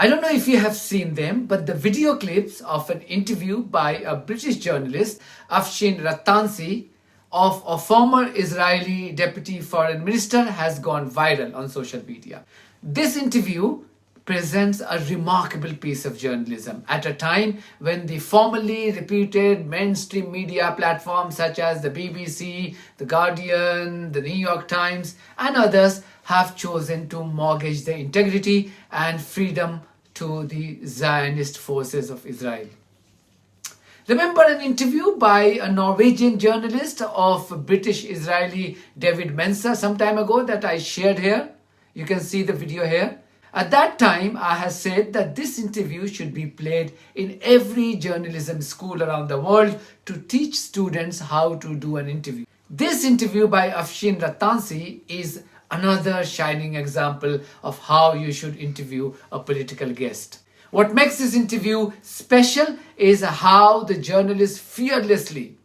I don't know if you have seen them, but the video clips of an interview by a British journalist, Afshin Rattansi, of a former Israeli deputy foreign minister has gone viral on social media. This interview presents a remarkable piece of journalism at a time when the formerly reputed mainstream media platforms such as the BBC, The Guardian, The New York Times, and others have chosen to mortgage their integrity and freedom to the Zionist forces of Israel. Remember an interview by a Norwegian journalist of British-Israeli David Mensa some time ago that I shared here? You can see the video here. At that time, I had said that this interview should be played in every journalism school around the world to teach students how to do an interview. This interview by Afshin Rattansi is another shining example of how you should interview a political guest. What makes this interview special is how the journalist fearlessly,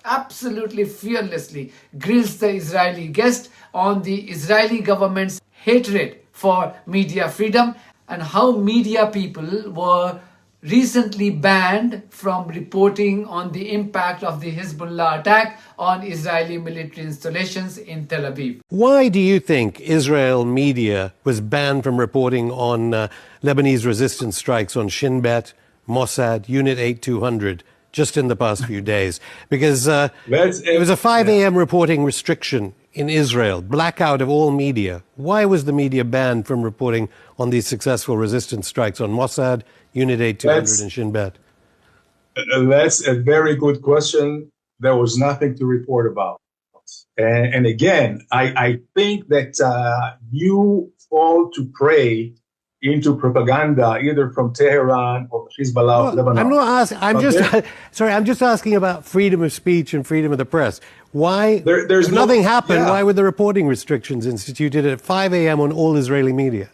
absolutely fearlessly, grills the Israeli guest on the Israeli government's hatred for media freedom and how media people were recently banned from reporting on the impact of the Hezbollah attack on Israeli military installations in Tel Aviv. Why do you think Israel media was banned from reporting on Lebanese resistance strikes on Shin Bet, Mossad, Unit 8200 just in the past few days? Because it was a 5 a.m. reporting restriction in Israel, blackout of all media. Why was the media banned from reporting on these successful resistance strikes on Mossad, Unit 8200 and Shin Bet? That's a very good question. There was nothing to report about. And again, I think that you fall to prey into propaganda either from Tehran or Hezbollah of Lebanon. I'm not asking. I'm just asking about freedom of speech and freedom of the press. Why? If nothing happened, why were the reporting restrictions instituted at 5 a.m. on all Israeli media?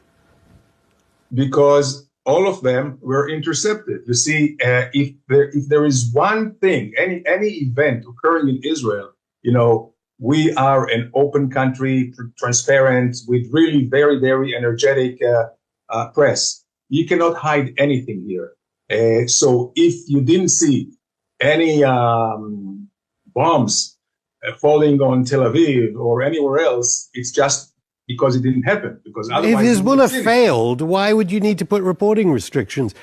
Because all of them were intercepted. You see, if there is one thing, any event occurring in Israel, you know, we are an open country, transparent, with really very, very energetic press. You cannot hide anything here. So if you didn't see any bombs falling on Tel Aviv or anywhere else, it's just because it didn't happen. Because otherwise, if Hezbollah failed, why would you need to put reporting restrictions?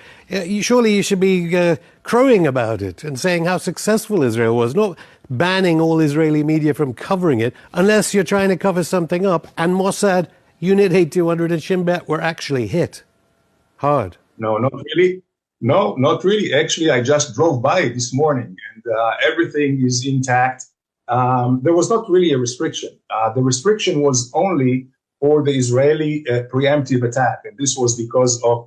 Surely you should be crowing about it and saying how successful Israel was, not banning all Israeli media from covering it, unless you're trying to cover something up. And Mossad, Unit 8200 and Shin Bet were actually hit hard. No, not really. No, not really. Actually, I just drove by this morning and everything is intact. There was not really a restriction. The restriction was only for the Israeli preemptive attack. And this was because of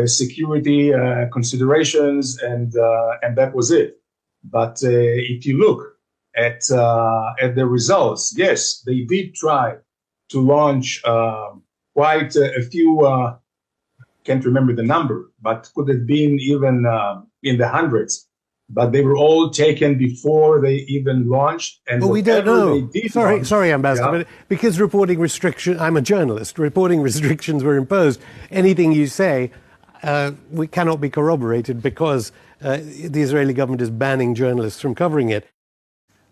security considerations and that was it. But if you look at the results, yes, they did try to launch quite a few, can't remember the number, but could have been even in the hundreds. But they were all taken before they even launched. And well, we don't know. Sorry, Ambassador, yeah. But because reporting restrictions, I'm a journalist, reporting restrictions were imposed, anything you say we cannot be corroborated because the Israeli government is banning journalists from covering it.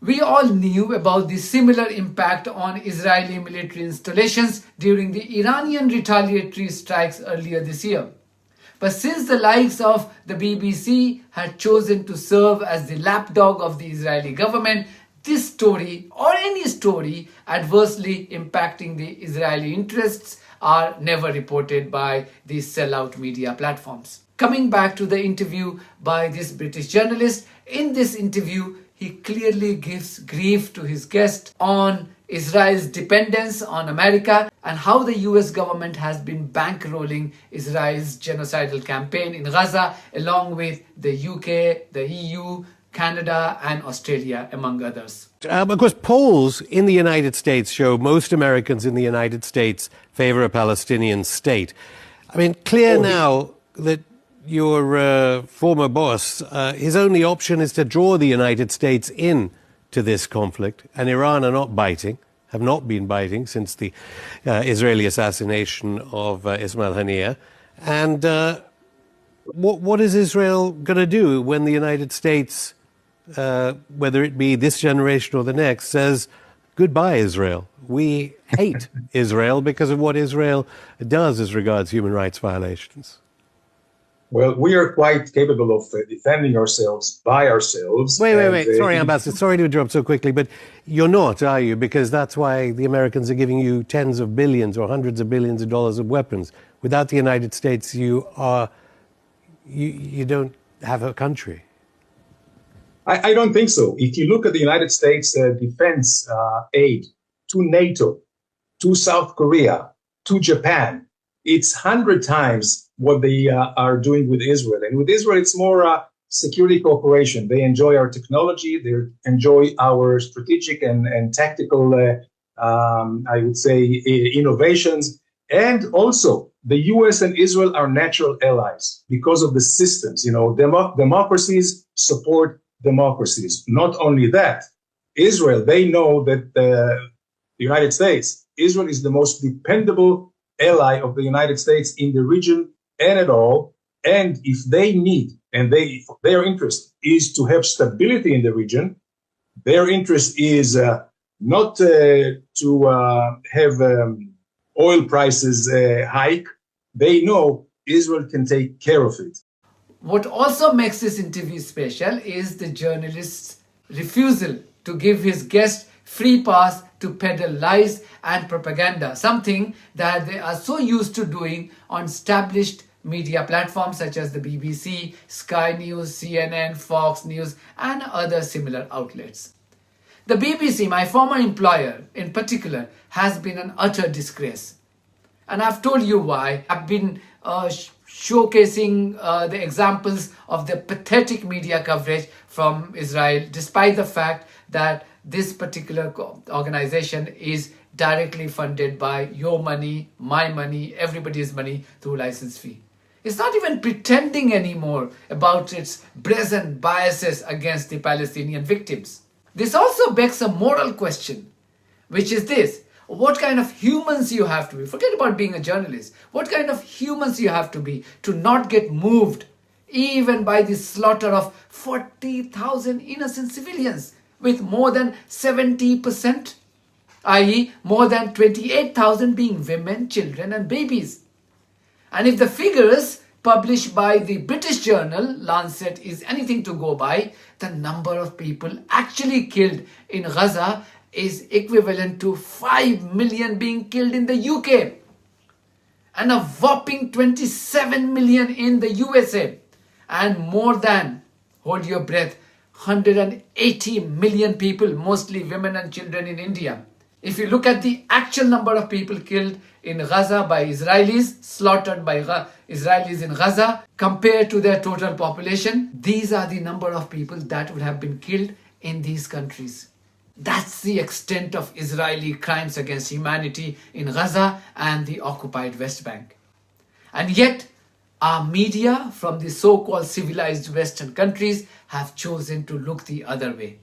We all knew about the similar impact on Israeli military installations during the Iranian retaliatory strikes earlier this year. But since the likes of the BBC had chosen to serve as the lapdog of the Israeli government, this story or any story adversely impacting the Israeli interests are never reported by these sellout media platforms. Coming back to the interview by this British journalist, in this interview, he clearly gives grief to his guest on Israel's dependence on America and how the US government has been bankrolling Israel's genocidal campaign in Gaza along with the UK, the EU, Canada and Australia, among others. Of course, polls in the United States show most Americans in the United States favor a Palestinian state. I mean, clear now that your former boss, his only option is to draw the United States in to this conflict, and Iran are not biting, have not been biting since the Israeli assassination of Ismail Haniyeh. And what is Israel going to do when the United States, whether it be this generation or the next, says, goodbye, Israel. We hate Israel because of what Israel does as regards human rights violations. Well, we are quite capable of defending ourselves by ourselves. Wait. Sorry, Ambassador. Sorry to interrupt so quickly, but you're not, are you? Because that's why the Americans are giving you tens of billions or hundreds of billions of dollars of weapons. Without the United States, you don't have a country. I don't think so. If you look at the United States defense aid to NATO, to South Korea, to Japan, it's 100 times what they are doing with Israel. And with Israel, it's more security cooperation. They enjoy our technology. They enjoy our strategic and tactical, I would say, innovations. And also, the U.S. and Israel are natural allies because of the systems. You know, democracies support democracies. Not only that, Israel, they know that the United States, Israel is the most dependable ally of the United States in the region and at all. And if they need, and their interest is to have stability in the region, their interest is not to have oil prices hike. They know Israel can take care of it. What also makes this interview special is the journalist's refusal to give his guest free pass to peddle lies and propaganda, something that they are so used to doing on established media platforms such as the BBC, Sky News, CNN, Fox News, and other similar outlets. The BBC, my former employer in particular, has been an utter disgrace. And I've told you why. I've been showcasing the examples of the pathetic media coverage from Israel, despite the fact that this particular organization is directly funded by your money, my money, everybody's money through license fee. It's not even pretending anymore about its brazen biases against the Palestinian victims. This also begs a moral question, which is this: what kind of humans you have to be? Forget about being a journalist. What kind of humans you have to be to not get moved even by the slaughter of 40,000 innocent civilians, with more than 70%, i.e. more than 28,000 being women, children and babies. And if the figures published by the British journal Lancet is anything to go by, the number of people actually killed in Gaza is equivalent to 5 million being killed in the UK and a whopping 27 million in the USA and more than, hold your breath, 180 million people, mostly women and children in India. If you look at the actual number of people killed in Gaza by Israelis, slaughtered by Israelis in Gaza, compared to their total population, these are the number of people that would have been killed in these countries. That's the extent of Israeli crimes against humanity in Gaza and the occupied West Bank. And yet, our media from the so-called civilized Western countries have chosen to look the other way.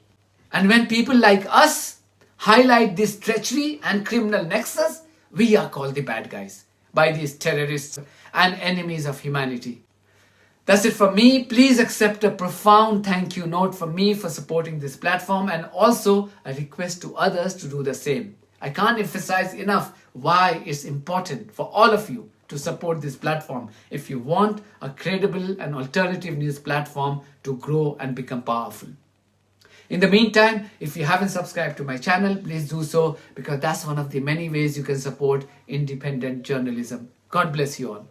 And when people like us highlight this treachery and criminal nexus, we are called the bad guys by these terrorists and enemies of humanity. That's it from me. Please accept a profound thank you note from me for supporting this platform and also a request to others to do the same. I can't emphasize enough why it's important for all of you to support this platform if you want a credible and alternative news platform to grow and become powerful. In the meantime, if you haven't subscribed to my channel, please do so because that's one of the many ways you can support independent journalism. God bless you all.